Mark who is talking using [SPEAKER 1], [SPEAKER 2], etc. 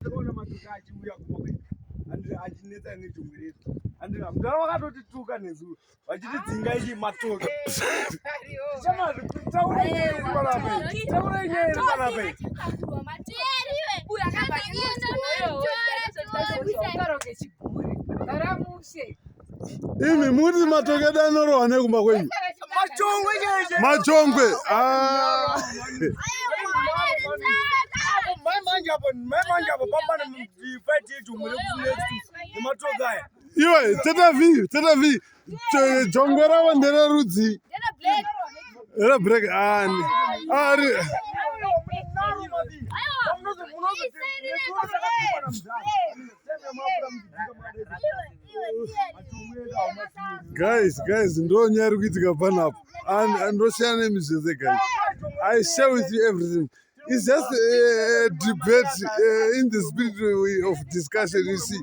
[SPEAKER 1] Ndakona madhodha achiuya kumwe achinetsa nechomweredzo andina mugara wakatotituka nezuro vachitidzinga ichi matoka taura nyeri panapa imi muri matoka edu anorohwa nekumba kwenyu machongwe manje apo pambana mufight yetu nematoka aya iwe tetavi jongwe ravo ndererudzi reblack ari guys ndonyari kuitika panapo andosiyana nemizvese guys. I share with you everything. It's just a debate in the spirit of discussion, you see.